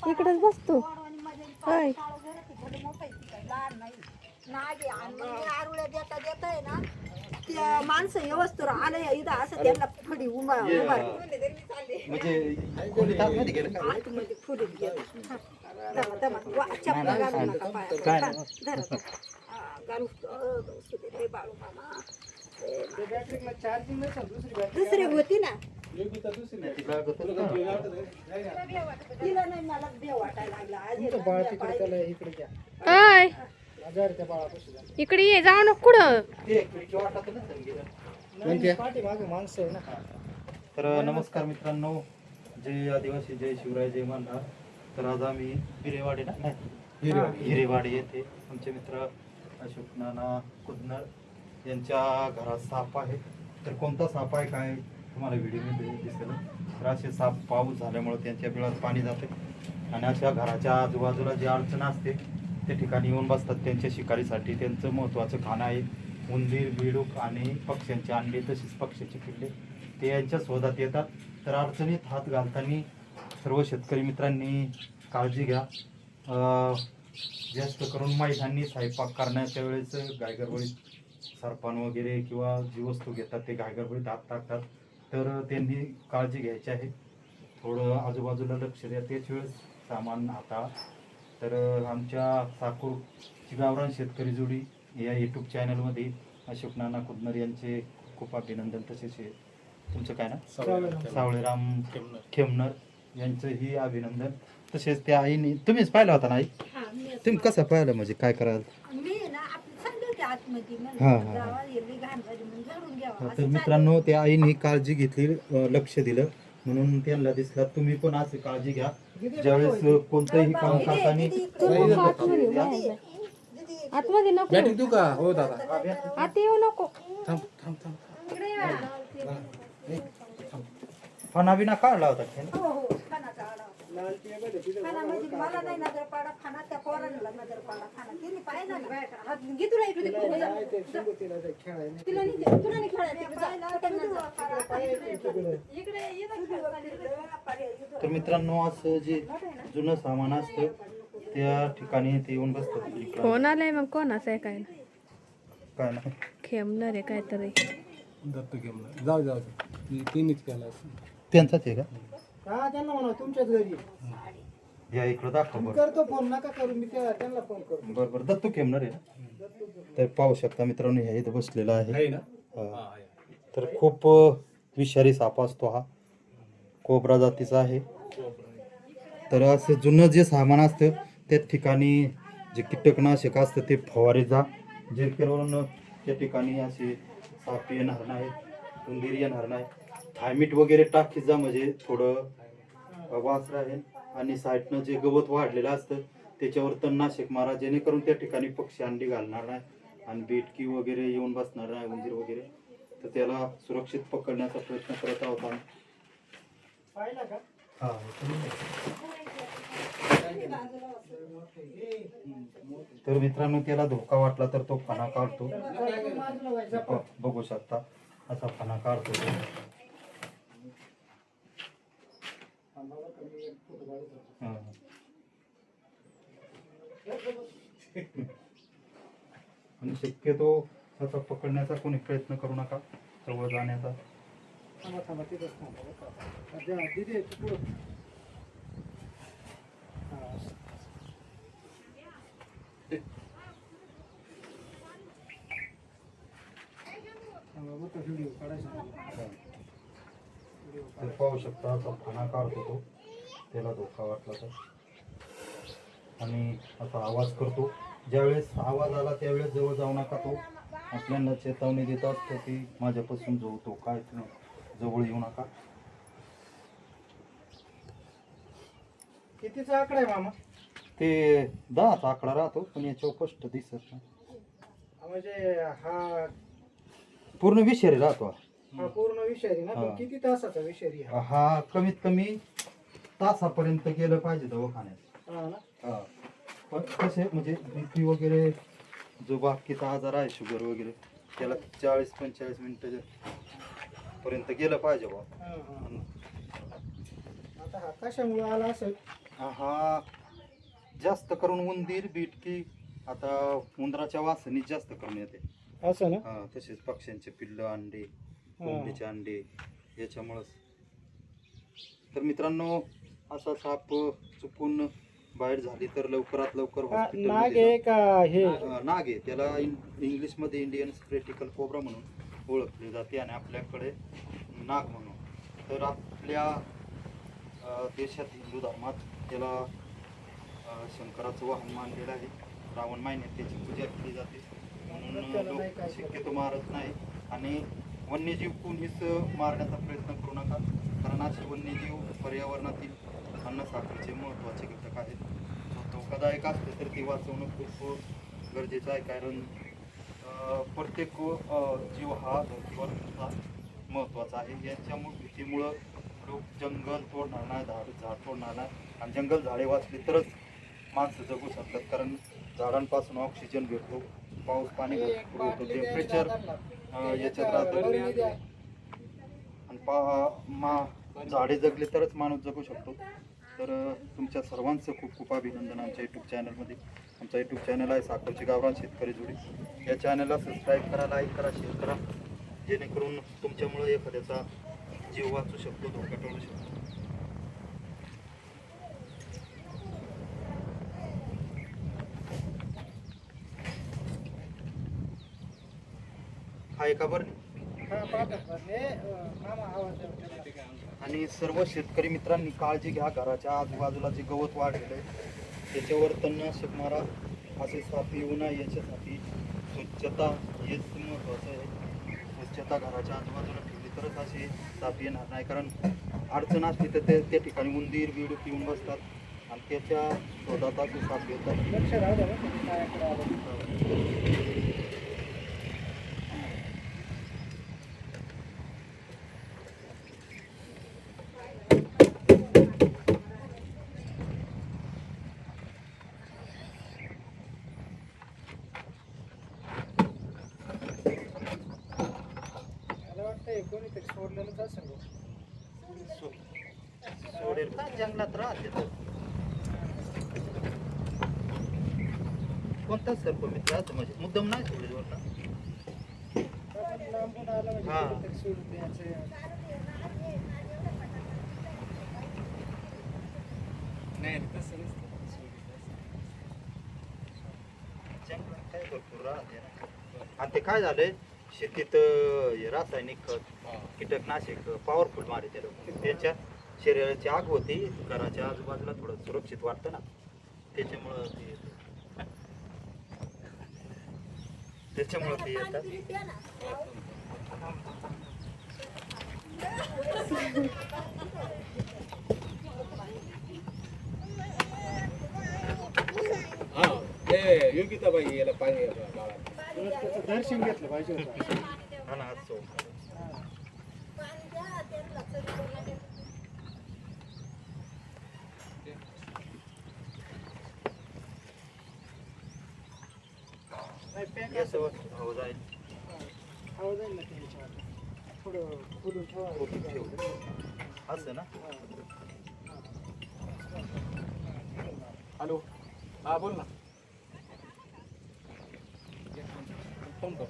इकडेच बसतो. होय. त्या माणसं व्यवस्थित आले इथं असं त्यांना फडी उभा म्हणजे खोलीत आतमध्ये गेलं का? आतमध्ये फुडीत गेलं. चपला घालू नका पायात. घालू रे बाळू मामा. दुसरी होती ना तिला नाही मला देव वाटायला लागला होय. इकडे ये, जाऊ नको कुठं. तर नमस्कार मित्रांनो, जय आदिवासी, जय शिवराय, जय मल्हार. तर आज आम्ही हिरेवाडी ना हिरेवाडी येथे आमचे मित्र अशोक नाना कुदनर यांच्या घरात साप आहे. तर कोणता साप आहे काय तुम्हाला व्हिडिओमध्ये दिसेल. तर असे साप पाऊस झाल्यामुळे त्यांच्या बिळात पाणी जाते आणि अशा घराच्या आजूबाजूला जी अडचण असते त्या ठिकाणी येऊन बसतात. त्यांच्या शिकारीसाठी त्यांचं महत्त्वाचं खाणं आहे उंदीर, बेडूक आणि पक्ष्यांचे अंडे तसेच पक्ष्याचे पिल्ले. ते यांच्या शोधात येतात. तर अडचणीत हात घालताना सर्व शेतकरी मित्रांनी काळजी घ्या. जास्त करून महिलांनी स्वयंपाक करण्याच्या वेळेस गायगरबळीत सरपान वगैरे किंवा जी वस्तू घेतात ते गायगरबळीत हात टाकतात. तर त्यांनी काळजी घ्यायची आहे. थोडं आजूबाजूला लक्ष द्या, त्याच वेळेस सामान हाताळा. तर आमच्या साकूरची गावरान शेतकरी जोडी या यूट्यूब चॅनलमध्ये अशोक नाना कुदनर यांचे खूप अभिनंदन. तसेच तुमचं काय ना सावळेराम खेमनर यांचंही अभिनंदन. तसेच त्या आईने तुम्हीच पाहिला होता ना आई, तुम्ही कसं पाहिलं म्हणजे काय कराल. तर मित्रांनो त्या आईने काळजी घेतली, लक्ष दिलं म्हणून त्यांना दिसला. तुम्ही पण अशी काळजी घ्या. ज्यावेळेस कोणतंही काम करताना आतमध्ये नको. बॅटरी देऊ का? हो दादा, आत येऊ नको. थांब थांब थांब. फणा बिना काढला होता. मला नाही नजर पाडा खाना त्या पोरांना नजर पाडा खाना तिने पाहिजे ना घे तुला इकडे तर मित्रांनो असं जे जुनं सामान असतं त्या ठिकाणी ते येऊन बसतात. फोन आलाय मग कोणाचं आहे काय काय नाही खेमणार आहे काय तरी. दत्त घेऊन जाऊ जाऊ तिनेच केला त्यांचाच आहे का? त्यांना म्हणा तुमच्याच घरी या इकडं दाखव बरं. करतो फोन, नका करू, मी त्यांना फोन करतो. बरं बरं दत्तू खेमणार आहे ना. तर पाहू शकता मित्रांनो, ह्या इथं बसलेला आहे. हा. तर खूप विषारी साप असतो हा, कोबरा जातीचा आहे. तर असं जुनं जे सामान असतं त्या ठिकाणी जे कीटकनाशक असतं ते फवारे जा, जेणेकरून त्या ठिकाणी असे साप येणार नाही, उंदीर येणार नाही. थायमीट वगैरे टाकीत जा म्हणजे थोडं वास राहील. आणि साईडनं जे गवत वाढलेलं असतं त्याच्यावर तणनाशक मारा, जेणेकरून त्या ठिकाणी पक्षी अंडी घालणार नाही आणि बेटकी वगैरे येऊन बसणार नाही, उंदीर वगैरे. तर त्याला सुरक्षित पकडण्याचा प्रयत्न करत आहोत आम्ही. हा तर मित्रांनो त्याला धोका वाटला तर तो फणा काढतो. बघू शकता असा फणा काढतो. आणि शक्यतो त्याचा पकडण्याचा कोणी प्रयत्न करू नका, जवळ जाण्याचा. तर पाहू शकता असा फणा काढतो तो, त्याला धोका वाटला तर. आणि असा आवाज करतो. ज्यावेळेस आवाज आला त्यावेळेस जवळ जाऊ नका. तो आपल्याला चेतावणी देत असतो की माझ्यापासून जो तो काय जवळ येऊ नका. कितीचा आकडा आहे मामा? ते 10चा आकडा राहतो पण याच्यावर स्पष्ट दिसत नाही. म्हणजे हा पूर्ण विषारी राहतो. हा पूर्ण विषारी ना? पण किती तासाचा विषारी हा? हा कमीत कमी तासापर्यंत गेलं पाहिजे दवाखान्यात. हा ना? हा पण कसे म्हणजे बीपी वगैरे जो बाकीचा आजार आहे शुगर वगैरे त्याला 40-45 मिनिटं पर्यंत गेलं पाहिजे बा. आता हा कशामुळे आला असेल? हा जास्त करून उंदीर बिटकी आता उंदराच्या वासनी जास्त करून येते. असं ना? हा तसेच पक्ष्यांचे पिल्ल अंडे कोंबडीचे अंडे याच्यामुळंच. तर मित्रांनो असा साप चुकून बाहेर झाली तर लवकरात लवकर नाग हॉस्पिटलमध्ये आहे का हे? नाग आहे. त्याला इंग्लिशमध्ये इंडियन स्प्रेटिकल कोब्रा म्हणून ओळखले जाते आणि आपल्याकडे नाग म्हणून. तर आपल्या देशात हिंदू धर्मात त्याला शंकराचं वाहन मानलेलं आहे. श्रावण महिन्यात त्याची पूजा केली जाते म्हणून लोक शक्यतो मारत नाही. आणि वन्यजीव कोणीच मारण्याचा प्रयत्न करू नका, कारण असे वन्यजीव पर्यावरणातील अन्न साखळीचे महत्त्वाचे घटक आहेत. धोकादायक असले तर ते वाचवणं खूप गरजेचं आहे, कारण प्रत्येक जीव हा धर्तीवर महत्त्वाचा आहे. यांच्यामुळे भीतीमुळं लोक जंगल तोडणार नाही, झाड तोडणार नाही. आणि जंगल झाडे वाचली तरच माणसं जगू शकतात, कारण झाडांपासून ऑक्सिजन भेटतो, पाऊस पाणी भरपूर होतो, टेम्परेचर याच्यात राहतं. आणि झाडे जगली तरच माणूस जगू शकतो. तर तुमच्या सर्वांचं खूप खूप अभिनंदन आमच्या यूट्यूब चॅनलमध्ये. आमचा यूट्यूब चॅनल आहे साखरचे गावरान शेतकरी जोडी. या चॅनलला सबस्क्राईब करा, लाईक करा, शेअर करा, जेणेकरून तुमच्यामुळे एखाद्याचा जीव वाचू शकतो, धोका टळू शकतो. हाय का बरं? हा पाहतात हे मामा आवाज द्या. आणि सर्व शेतकरी मित्रांनी काळजी घ्या. घराच्या आजूबाजूला जे गवत वाढलेलं आहे त्याच्यावर तणनाशक मारा. असे साप येऊ नये याच्यासाठी स्वच्छता हेच महत्त्वाचं आहे. स्वच्छता घराच्या आजूबाजूला ठेवली तरच असे साप येणार नाही, कारण अडचण असली तर त्या ठिकाणी उंदीर बिडूक येऊन बसतात आणि त्याच्या शोधात असे साप येतात. लक्ष राहू द्या बरं तुम्ही माझ्याकडे आलं. मला वाटतंय कोणीतरी सोडलेलंच असेल. सोडेल का जंगलात राहते तर. कोणताच सर्प मित्र असं म्हणजे मुद्दाम नाही सोडेल वरनं. आपण लांबून आलं म्हणजे हा. कोणीतरी सोडून द्यायचं. नाही तसं नसतं. जंगलात काय भरपूर राहते ना. आणि ते काय झालंय शेतीत हे रासायनिक खत कीटकनाशक पॉवरफुल मारे ते लोक. त्यांच्या शरीराची आग होती, घराच्या आजूबाजूला थोडं सुरक्षित वाटतं ना, त्याच्यामुळं ते येतात. हा ते योगिताबाई याला पाणी बाळा. त्याचं दर्शन घेतलं पाहिजे होतं. हा ना, असं. नाही पॅक हे सवय हो जाईल. आवाज आहे ना त्यांच्यावर. थोडं खोलून ठेवा. खोलून ठेवू. असं ना. हॅलो हा बोल ना. फोन कर.